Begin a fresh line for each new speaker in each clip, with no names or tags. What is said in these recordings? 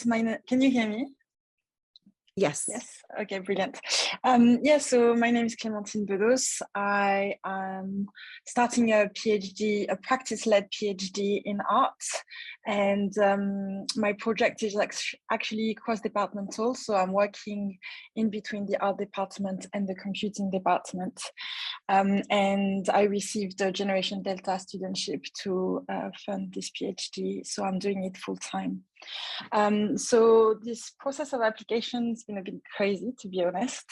Can you hear me?
Yes.
Yes. Okay, brilliant. Yeah, so my name is Clementine Bedos. I am starting a PhD, a practice-led PhD in art. And my project is actually cross-departmental. So I'm working in between the art department and the computing department. And I received the Generation Delta studentship to fund this PhD. So I'm doing it full time. So this process of application has been a bit crazy, to be honest.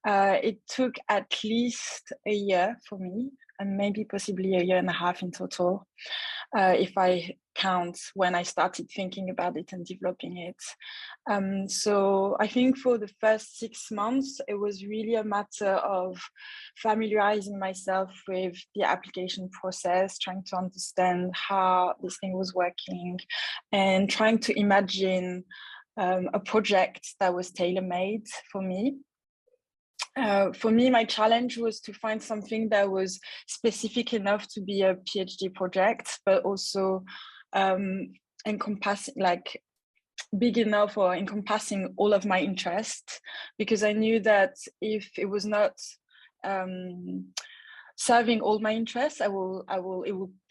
It took at least a year for me, and maybe possibly a year and a half in total, if I count when I started thinking about it and developing it. So I think for the first 6 months, it was really a matter of familiarizing myself with the application process, trying to understand how this thing was working, and trying to imagine a project that was tailor-made for me. For me, my challenge was to find something that was specific enough to be a PhD project, but also encompassing, like big enough or encompassing all of my interests, because I knew that if it was not serving all my interests, it will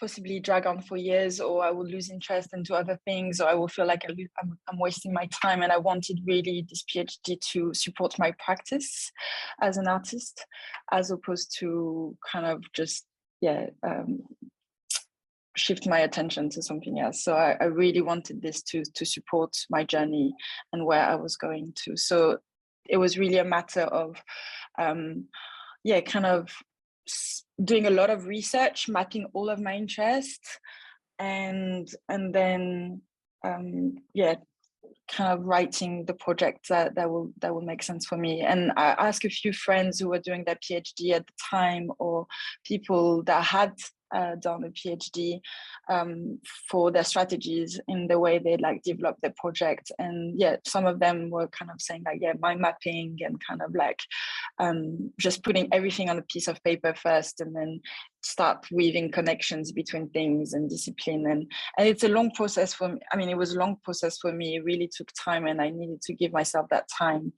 possibly drag on for years, or I will lose interest into other things, or I will feel like I'm wasting my time. And I wanted really this PhD to support my practice as an artist, as opposed to kind of just, shift my attention to something else. So I really wanted this to support my journey and where I was going to. So it was really a matter of, kind of doing a lot of research, mapping all of my interests, and then kind of writing the project that will make sense for me. And I asked a few friends who were doing their PhD at the time, or people that had done a PhD, for their strategies in the way they like develop their project. And some of them were kind of saying like, mind mapping, and kind of like just putting everything on a piece of paper first, and then start weaving connections between things and discipline. And it's a long process for me. I mean, it was a long process for me. It really took time, and I needed to give myself that time.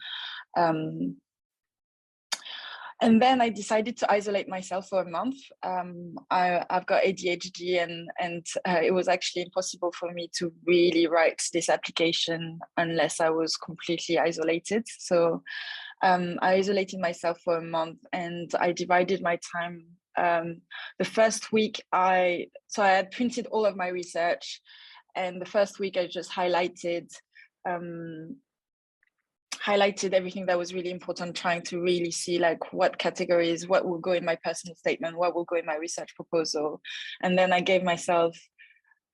And then I decided to isolate myself for a month. I've got ADHD, and it was actually impossible for me to really write this application unless I was completely isolated. So I isolated myself for a month, and I divided my time. The first week, I had printed all of my research, and the first week I just highlighted everything that was really important, trying to really see like what categories, what will go in my personal statement, what will go in my research proposal. And then I gave myself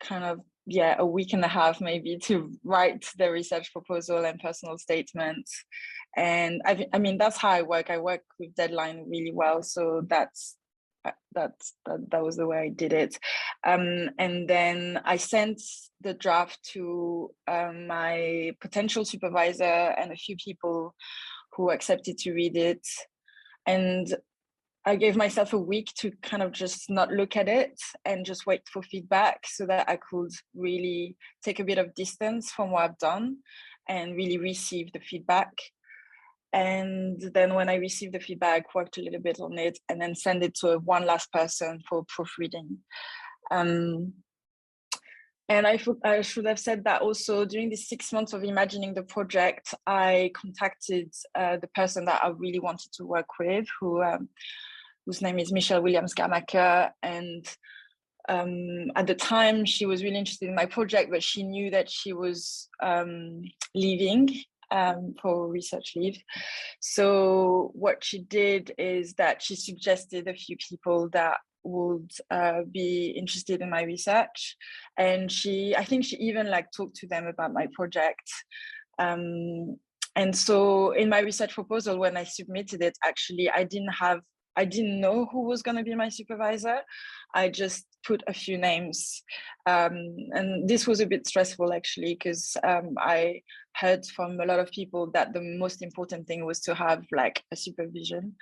kind of, a week and a half maybe to write the research proposal and personal statements. And I mean, that's how I work. I work with deadline really well. So that was the way I did it. And then I sent the draft to my potential supervisor and a few people who accepted to read it. And I gave myself a week to kind of just not look at it and just wait for feedback, so that I could really take a bit of distance from what I've done and really receive the feedback. And then when I received the feedback, worked a little bit on it, and then send it to one last person for proofreading. And I should have said that also during the 6 months of imagining the project, I contacted the person that I really wanted to work with, whose name is Michelle Williams-Garmacher. And at the time, she was really interested in my project, but she knew that she was leaving for research leave. So what she did is that she suggested a few people that would be interested in my research, and I think she even like talked to them about my project. And so in my research proposal, when I submitted it, actually I didn't know who was going to be my supervisor. I just put a few names, and this was a bit stressful actually, because I heard from a lot of people that the most important thing was to have like a supervision.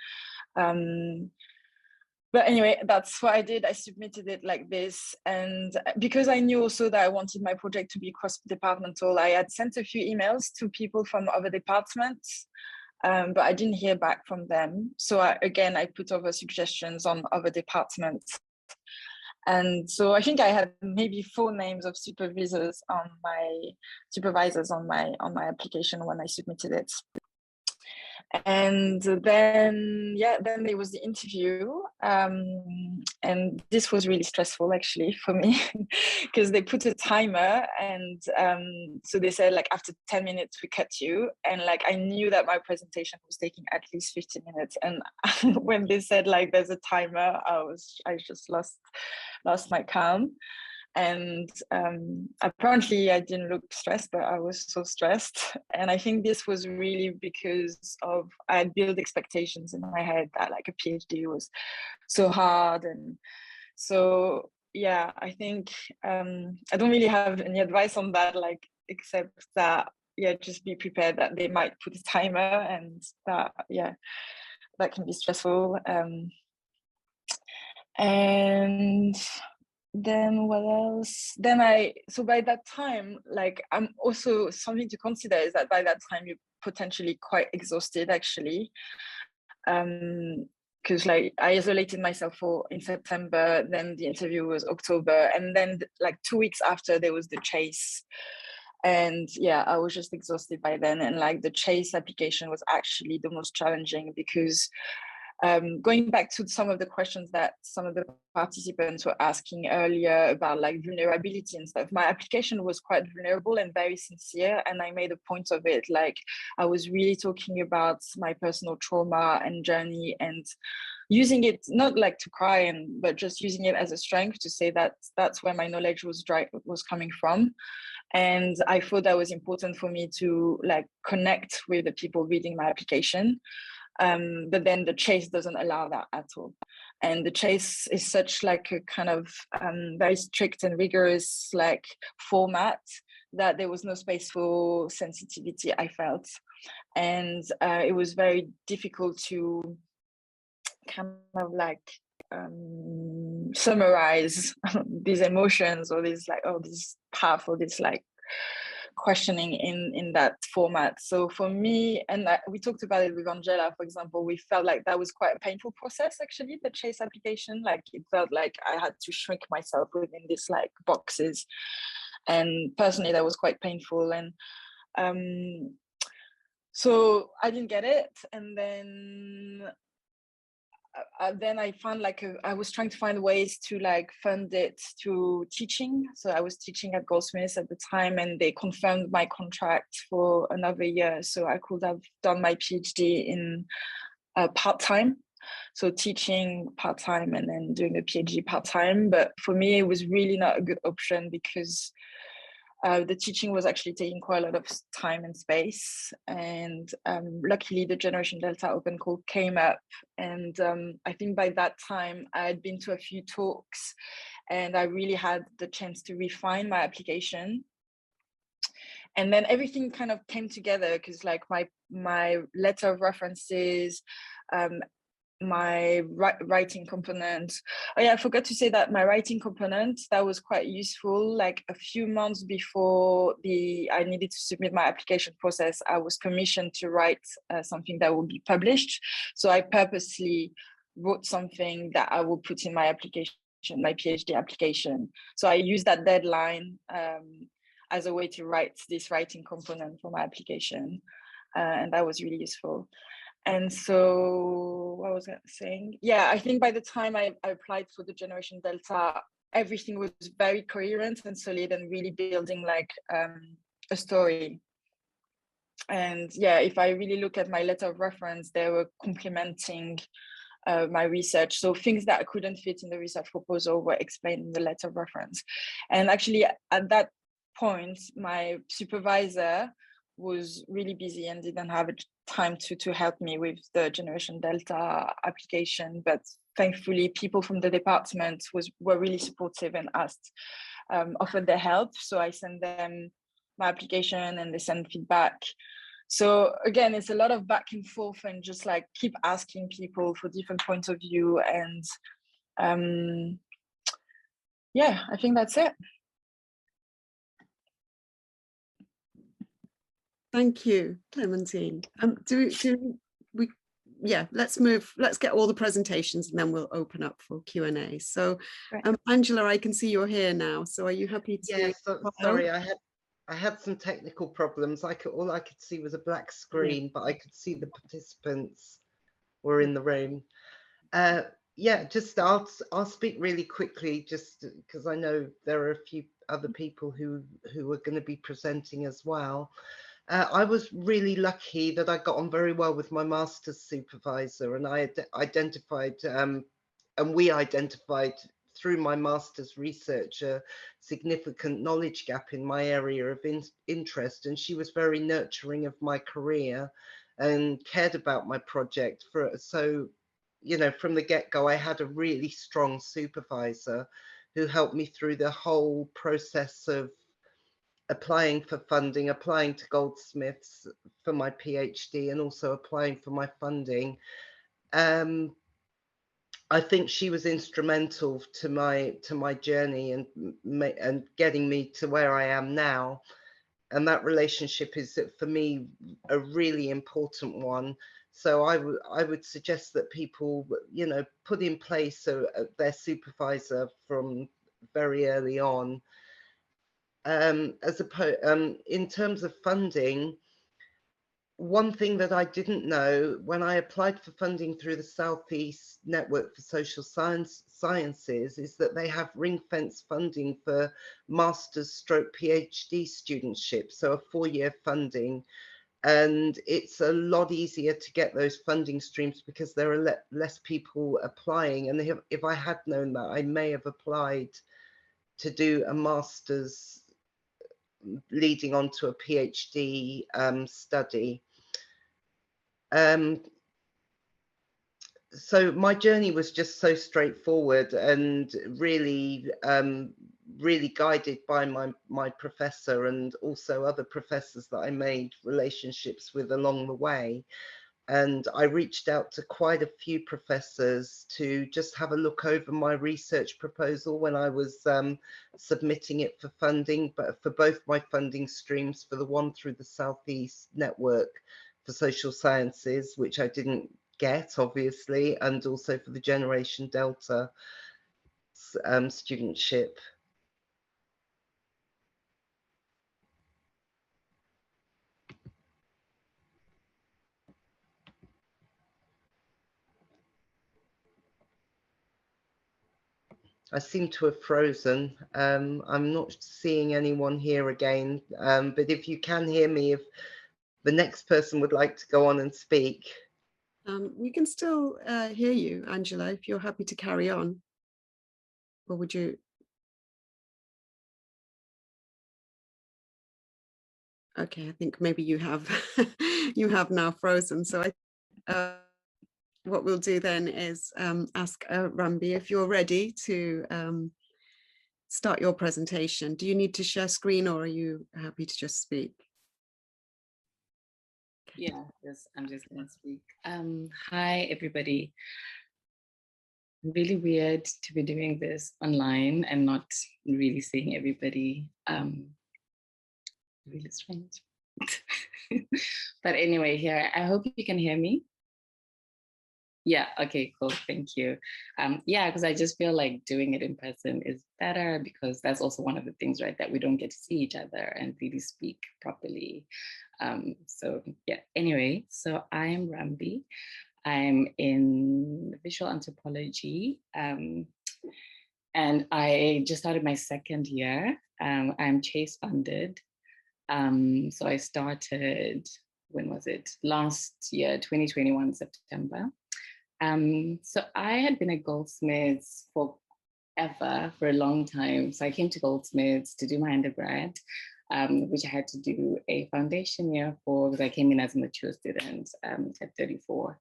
but anyway, that's what I did. I submitted it like this. And because I knew also that I wanted my project to be cross-departmental, I had sent a few emails to people from other departments, but I didn't hear back from them. So again, I put over suggestions on other departments. And so I think I had maybe 4 names of supervisors on my application when I submitted it. And then then there was the interview, and this was really stressful actually for me because they put a timer, and so they said like after 10 minutes we cut you, and like I knew that my presentation was taking at least 15 minutes, and when they said like there's a timer, I just lost my calm. And apparently I didn't look stressed, but I was so stressed. And I think this was really because of I had built expectations in my head that like a PhD was so hard. And so yeah, I think I don't really have any advice on that, like except that just be prepared that they might put a timer, and that that can be stressful. And then what else? So by that time, like I'm also something to consider is that by that time you're potentially quite exhausted actually. Because like I isolated myself in September, then the interview was October, and then like 2 weeks after there was the chase. And I was just exhausted by then. And like the chase application was actually the most challenging because going back to some of the questions that some of the participants were asking earlier about like vulnerability and stuff, my application was quite vulnerable and very sincere, and I made a point of it. Like I was really talking about my personal trauma and journey, and using it not like to cry, but just using it as a strength to say that that's where my knowledge was coming from. And I thought that was important for me to like connect with the people reading my application. But then the chase doesn't allow that at all. And the chase is such like a kind of very strict and rigorous like format that there was no space for sensitivity, I felt. And it was very difficult to kind of like summarize these emotions or this path or this like questioning in that format. So for me, and we talked about it with Angela, for example, we felt like that was quite a painful process actually, the chase application. Like it felt like I had to shrink myself within these like boxes, and personally that was quite painful. And so I didn't get it, and then I found I was trying to find ways to like fund it through teaching. So I was teaching at Goldsmith at the time, and they confirmed my contract for another year. So I could have done my PhD in part-time. So teaching part-time and then doing a PhD part-time. But for me, it was really not a good option because the teaching was actually taking quite a lot of time and space. And luckily, the Generation Delta Open Call came up. And I think by that time, I had been to a few talks, and I really had the chance to refine my application. And then everything kind of came together because like my letter of references, my writing component. Oh yeah, I forgot to say that my writing component, that was quite useful. Like a few months before I needed to submit my application process, I was commissioned to write something that will be published. So I purposely wrote something that I will put in my application, my PhD application. So I used that deadline as a way to write this writing component for my application. And that was really useful. And so what was I saying? Yeah, I think by the time I applied for the Generation Delta, everything was very coherent and solid and really building like a story. And yeah, if I really look at my letter of reference, they were complementing my research. So things that I couldn't fit in the research proposal were explained in the letter of reference. And actually at that point, my supervisor was really busy and didn't have time to help me with the Generation Delta application, but thankfully people from the department were really supportive and offered their help. So I sent them my application and they sent feedback. So again, it's a lot of back and forth and just like keep asking people for different points of view. And Yeah, I think that's it.
Thank you, Clementine. Let's get all the presentations and then we'll open up for Q&A. So Angela, I can see you're here now. So are you happy to?
Yes, sorry, I had some technical problems. All I could see was a black screen, but I could see the participants were in the room. Yeah, just I'll speak really quickly, just because I know there are a few other people who are going to be presenting as well. I was really lucky that I got on very well with my master's supervisor, and I identified, and we identified through my master's research a significant knowledge gap in my area of interest, and she was very nurturing of my career and cared about my project. So, you know, from the get-go, I had a really strong supervisor who helped me through the whole process of applying for funding, applying to Goldsmiths for my PhD, and also applying for my funding. I think she was instrumental to my journey and getting me to where I am now. And that relationship is, for me, a really important one. So I would suggest that people, you know, put in place their supervisor from very early on. In terms of funding, one thing that I didn't know when I applied for funding through the Southeast Network for Social Sciences is that they have ring-fence funding for master's / PhD studentship, so a 4-year funding. And it's a lot easier to get those funding streams because there are less people applying. And if I had known that, I may have applied to do a master's leading on to a PhD study. So my journey was just so straightforward and really, really guided by my professor and also other professors that I made relationships with along the way. And I reached out to quite a few professors to just have a look over my research proposal when I was submitting it for funding, but for both my funding streams, for the one through the Southeast Network for Social Sciences, which I didn't get, obviously, and also for the Generation Delta studentship. I seem to have frozen. I'm not seeing anyone here again, but if you can hear me, if the next person would like to go on and speak.
We can still hear you, Angela, if you're happy to carry on. Or would you? Okay, I think maybe you have you have now frozen. So what we'll do then is ask Rambi if you're ready to start your presentation. Do you need to share screen or are you happy to just speak?
Yeah, yes, I'm just gonna speak. Hi, everybody. Really weird to be doing this online and not really seeing everybody. Really strange. But anyway, here, I hope you can hear me. Yeah, okay, cool, thank you. Yeah, because I just feel like doing it in person is better because that's also one of the things, right, that we don't get to see each other and really speak properly. So yeah, anyway, so I'm Rambi. I'm in visual anthropology and I just started my 2nd year. I'm Chase funded. So I started, when was it? Last year, 2021, September. So I had been at Goldsmiths for a long time. So I came to Goldsmiths to do my undergrad, which I had to do a foundation year for because I came in as a mature student at 34.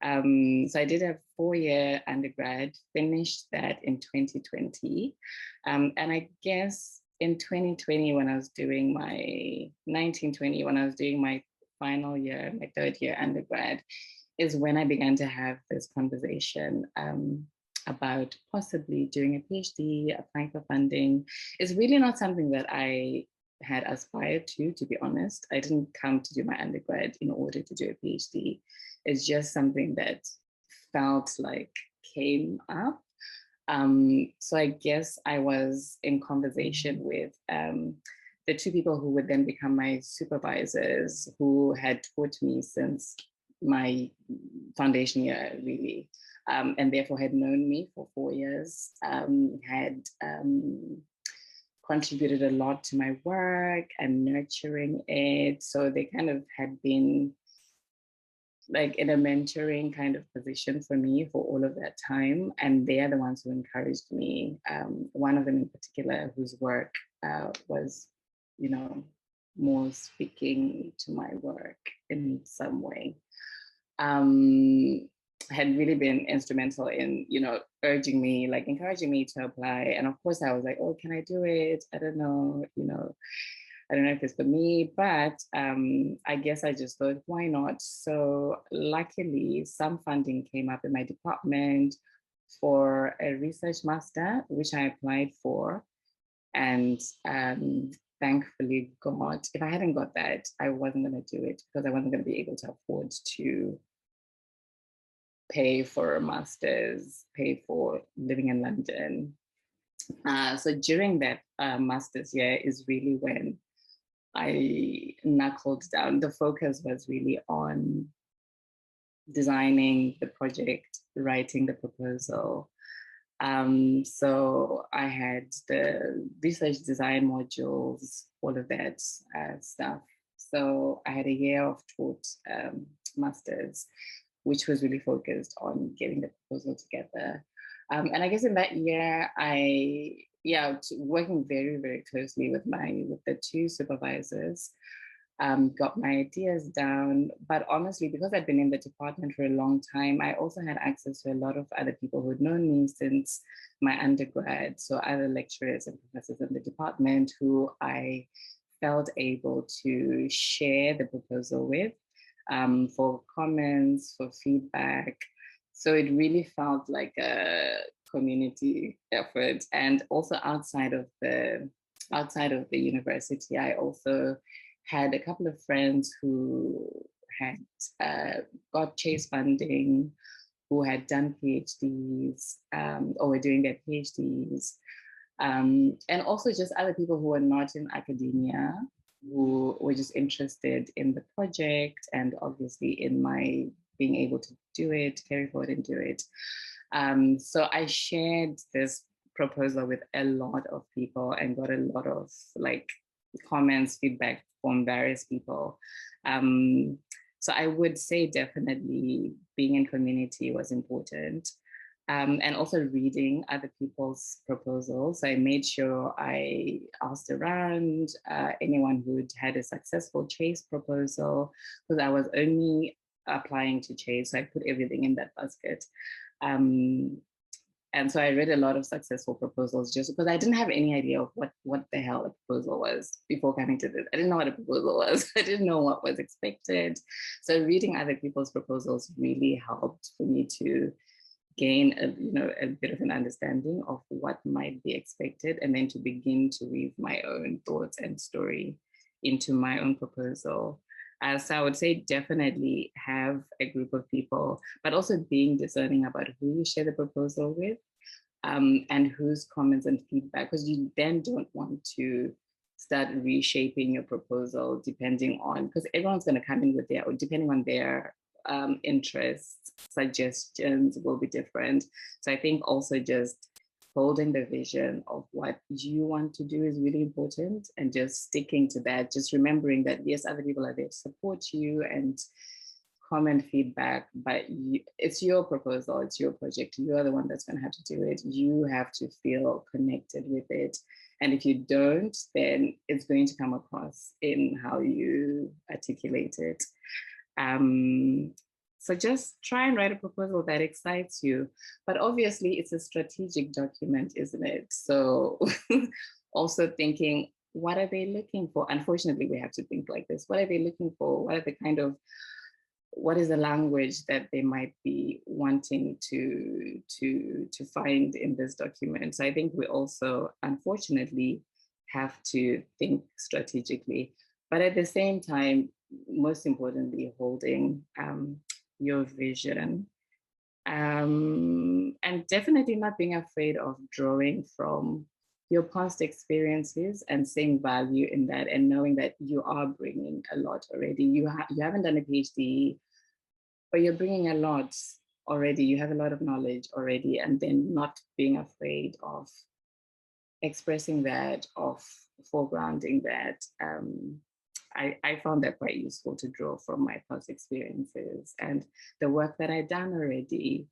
So I did a 4-year undergrad, finished that in 2020. And I guess in 2020, when I was doing my 1920, when I was doing my final year, my 3rd year undergrad, is when I began to have this conversation about possibly doing a PhD, applying for funding. It's really not something that I had aspired to be honest. I didn't come to do my undergrad in order to do a PhD. It's just something that felt like came up. So I guess I was in conversation with the two people who would then become my supervisors, who had taught me since my foundation year, really, and therefore had known me for 4 years, had contributed a lot to my work and nurturing it. So they kind of had been like in a mentoring kind of position for me for all of that time. And they are the ones who encouraged me. One of them in particular, whose work was, you know, more speaking to my work in some way, had really been instrumental in, you know, urging me, like encouraging me to apply. And of course I was like, oh, can I do it? I don't know, you know, I don't know if it's for me, but I guess I just thought, why not? So luckily, some funding came up in my department for a research master, which I applied for, and thankfully got. If I hadn't got that, I wasn't going to do it because I wasn't going to be able to afford to pay for a master's, pay for living in London. So during that master's year is really when I knuckled down. The focus was really on designing the project, writing the proposal. So I had the research design modules, all of that stuff. So I had a year of taught masters, which was really focused on getting the proposal together. And I guess in that year, working very, very closely with the two supervisors, got my ideas down. But honestly, because I'd been in the department for a long time, I also had access to a lot of other people who'd known me since my undergrad. So other lecturers and professors in the department who I felt able to share the proposal with, for comments, for feedback. So it really felt like a community effort. And also outside of the university, I also had a couple of friends who had got Chase funding, who had done PhDs or were doing their PhDs. And also just other people who were not in academia, who were just interested in the project and obviously in my being able to do it, carry forward and do it. So I shared this proposal with a lot of people and got a lot of like comments, feedback from various people. So I would say definitely being in community was important. And also reading other people's proposals. I made sure I asked around anyone who'd had a successful Chase proposal, because I was only applying to Chase, so I put everything in that basket. And so I read a lot of successful proposals just because I didn't have any idea of what the hell a proposal was before coming to this. I didn't know what a proposal was. I didn't know what was expected. So reading other people's proposals really helped for me to gain a bit of an understanding of what might be expected, and then to begin to weave my own thoughts and story into my own proposal. So I would say definitely have a group of people, but also being discerning about who you share the proposal with, and whose comments and feedback, because you then don't want to start reshaping your proposal depending on, because everyone's going to come in with their, or depending on their interests, suggestions will be different. So I think also just holding the vision of what you want to do is really important, and just sticking to that, just remembering that yes, other people are there to support you and comment feedback, but it's your proposal, it's your project, you're the one that's going to have to do it. You have to feel connected with it, and if you don't, then it's going to come across in how you articulate it. So just try and write a proposal that excites you. But obviously it's a strategic document, isn't it? So also thinking, what are they looking for? Unfortunately, we have to think like this. What are they looking for? What are the kind of what is the language that they might be wanting to find in this document. So I think we also, unfortunately, have to think strategically, but at the same time, most importantly, holding your vision, and definitely not being afraid of drawing from your past experiences and seeing value in that, and knowing that you are bringing a lot already. You haven't done a PhD, but you're bringing a lot already. You have a lot of knowledge already, and then not being afraid of expressing that, of foregrounding that. I found that quite useful to draw from my past experiences and the work that I've done already,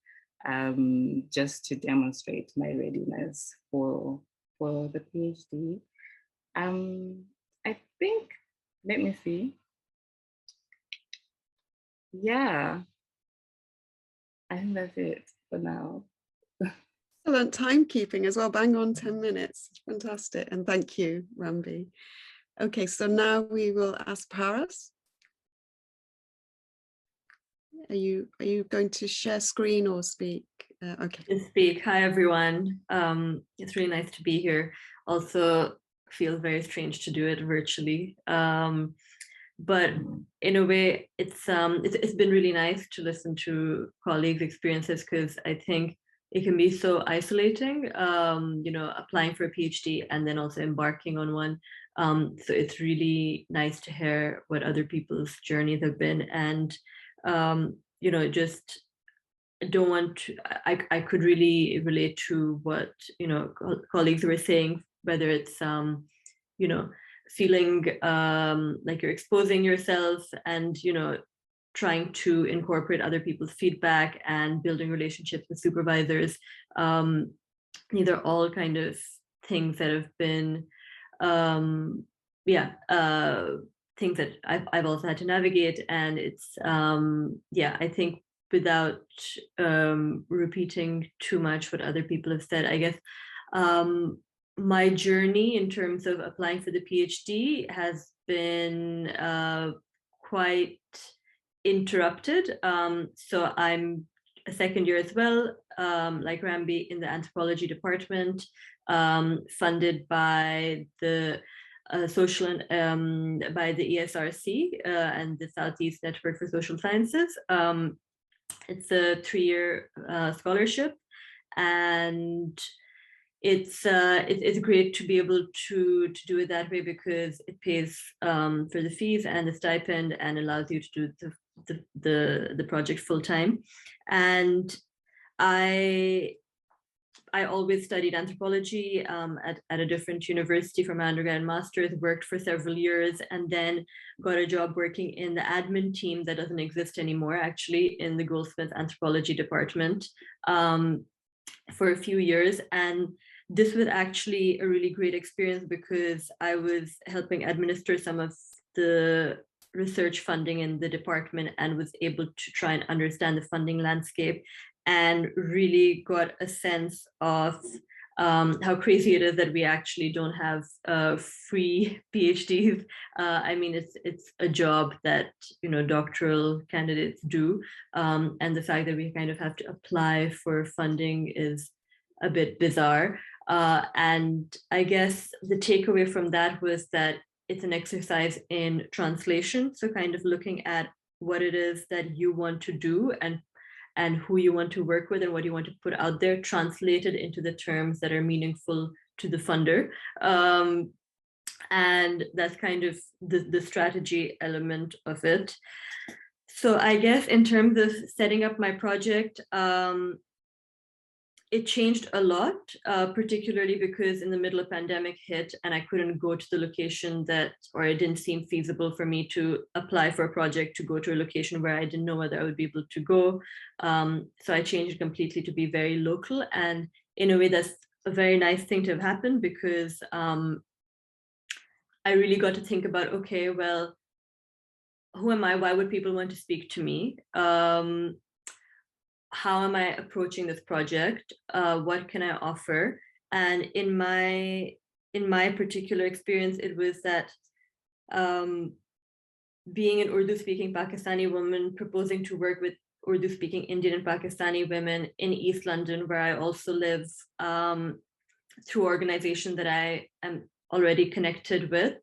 just to demonstrate my readiness for the PhD. I think, let me see. Yeah, I think that's it for now.
Excellent timekeeping as well, bang on 10 minutes. Fantastic. And thank you, Rambi. Okay, so now we will ask Paras. Are you going to share screen or speak? Okay.
To speak. Hi, everyone. It's really nice to be here. Also feels very strange to do it virtually. But in a way, it's been really nice to listen to colleagues' experiences, because I think it can be so isolating, you know, applying for a PhD and then also embarking on one. So it's really nice to hear what other people's journeys have been. And, you know, just don't want to, I could really relate to what, you know, colleagues were saying, whether it's, you know, feeling like you're exposing yourself and, you know, trying to incorporate other people's feedback and building relationships with supervisors. These are all kind of things that have been, things that I've also had to navigate. And it's, yeah, I think without repeating too much what other people have said, I guess my journey in terms of applying for the PhD has been quite interrupted. So I'm a second year as well, like Rambi, in the anthropology department, funded by the social by the ESRC and the Southeast Network for Social Sciences. It's a 3-year scholarship, and it's great to be able to do it that way, because it pays for the fees and the stipend and allows you to do the project full time. And I always studied anthropology at a different university for my undergrad and master's, worked for several years, and then got a job working in the admin team that doesn't exist anymore, actually, in the Goldsmith anthropology department for a few years. And this was actually a really great experience, because I was helping administer some of the research funding in the department and was able to try and understand the funding landscape, and really got a sense of how crazy it is that we actually don't have free PhDs. I mean, it's a job that, you know, doctoral candidates do, and the fact that we kind of have to apply for funding is a bit bizarre. And I guess the takeaway from that was that it's an exercise in translation. So kind of looking at what it is that you want to do and who you want to work with and what you want to put out there, translated into the terms that are meaningful to the funder. And that's kind of the strategy element of it. So I guess in terms of setting up my project, it changed a lot, particularly because in the middle of pandemic hit and I couldn't go to the location or it didn't seem feasible for me to apply for a project to go to a location where I didn't know whether I would be able to go. So I changed completely to be very local. And in a way, that's a very nice thing to have happened, because I really got to think about, okay, well, who am I? Why would people want to speak to me? How am I approaching this project? What can I offer? And in my particular experience, it was that being an Urdu-speaking Pakistani woman, proposing to work with Urdu-speaking Indian and Pakistani women in East London, where I also live, through an organization that I am already connected with,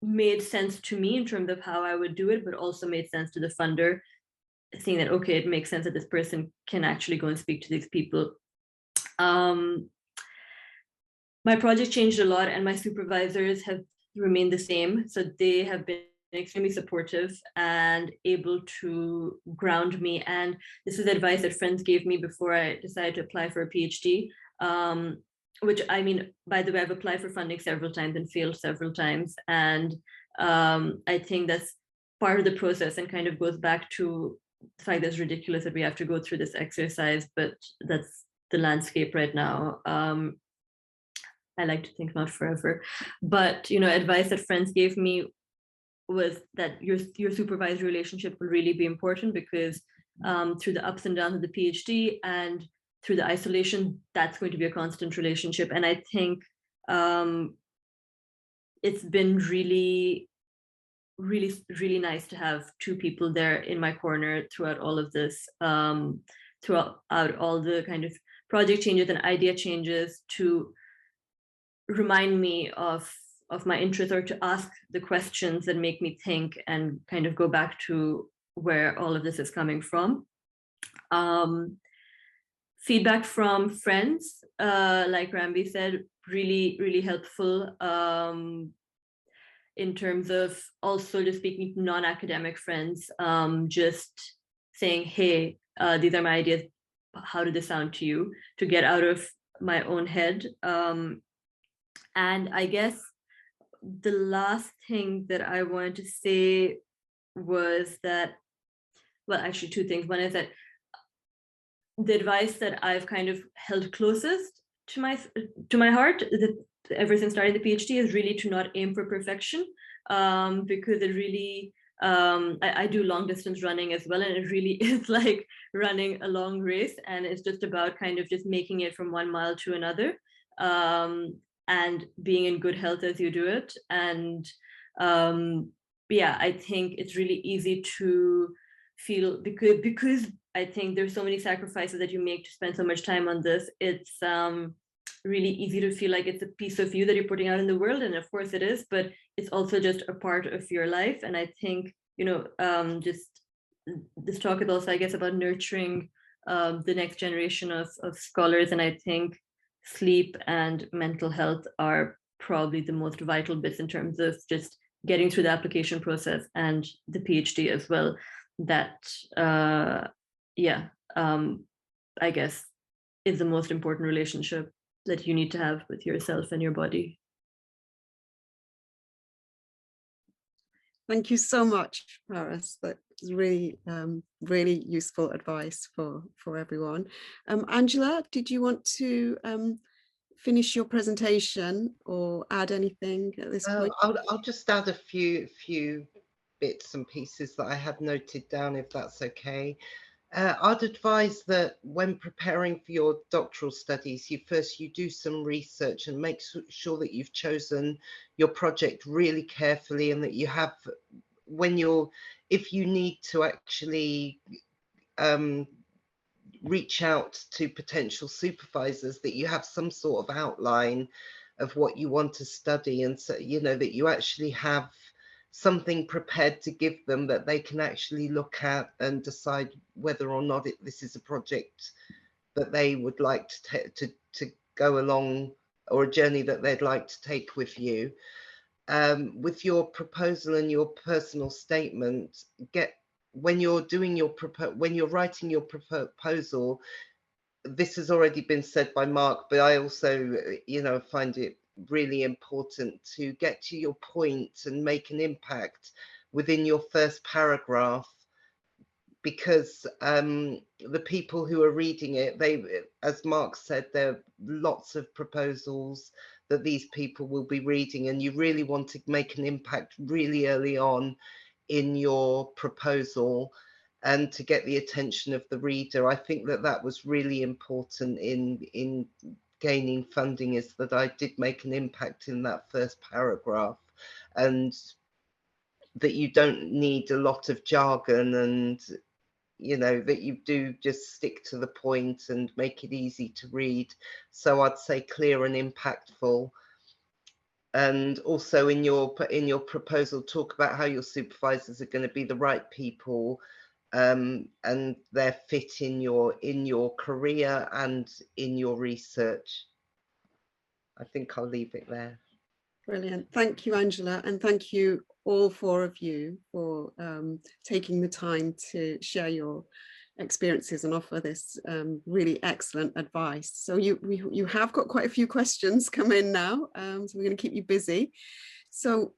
made sense to me in terms of how I would do it, but also made sense to the funder, seeing that, okay, it makes sense that this person can actually go and speak to these people. My project changed a lot, and my supervisors have remained the same. So they have been extremely supportive and able to ground me. And this is advice that friends gave me before I decided to apply for a PhD, which, I mean, by the way, I've applied for funding several times and failed several times. And I think that's part of the process and kind of goes back to the fact that it's ridiculous that we have to go through this exercise, but that's the landscape right now. I like to think not forever, but, you know, advice that friends gave me was that your supervisor relationship will really be important, because through the ups and downs of the PhD and through the isolation, that's going to be a constant relationship. And I think it's been really, really, really nice to have two people there in my corner throughout all of this, throughout all the kind of project changes and idea changes, to remind me of my interest, or to ask the questions that make me think and kind of go back to where all of this is coming from. Feedback from friends, like Rambi said, really, really helpful, in terms of also just speaking to non-academic friends, just saying, hey, these are my ideas, how did this sound to you, to get out of my own head. And I guess the last thing that I wanted to say was that, well, actually two things. One is that the advice that I've kind of held closest to my heart, that ever since starting the PhD, is really to not aim for perfection, because it really, I do long distance running as well, and it really is like running a long race, and it's just about kind of just making it from 1 mile to another. And being in good health as you do it. And yeah, I think it's really easy to feel, because I think there's so many sacrifices that you make to spend so much time on this, it's really easy to feel like it's a piece of you that you're putting out in the world. And of course it is, but it's also just a part of your life. And I think, you know, just this talk is also, I guess, about nurturing the next generation of scholars. And I think sleep and mental health are probably the most vital bits in terms of just getting through the application process and the PhD as well. That, I guess, is the most important relationship that you need to have with yourself and your body.
Thank you so much, Paris. That was really, really useful advice for everyone. Angela, did you want to finish your presentation or add anything at this point?
I'll just add a few bits and pieces that I had noted down, if that's okay. I'd advise that when preparing for your doctoral studies, you do some research and make sure that you've chosen your project really carefully, and that you have, if you need to actually reach out to potential supervisors, that you have some sort of outline of what you want to study, and so, you know, that you actually have something prepared to give them that they can actually look at and decide whether or not this is a project that they would like to go along, or a journey that they'd like to take with you. With your proposal and your personal statement, when you're writing your proposal, this has already been said by Mark, but I also, you know, find it really important to get to your point and make an impact within your first paragraph, because the people who are reading it, as Mark said, there are lots of proposals that these people will be reading, and you really want to make an impact really early on in your proposal and to get the attention of the reader. I think that was really important in gaining funding, is that I did make an impact in that first paragraph. And that you don't need a lot of jargon, and you know, that you do just stick to the point and make it easy to read. So I'd say clear and impactful. And also in your proposal, talk about how your supervisors are going to be the right people, and their fit in your career and in your research. I think I'll leave it there.
Brilliant. Thank you, Angela. And thank you, all four of you, for taking the time to share your experiences and offer this really excellent advice. So you have got quite a few questions come in now, so we're going to keep you busy. So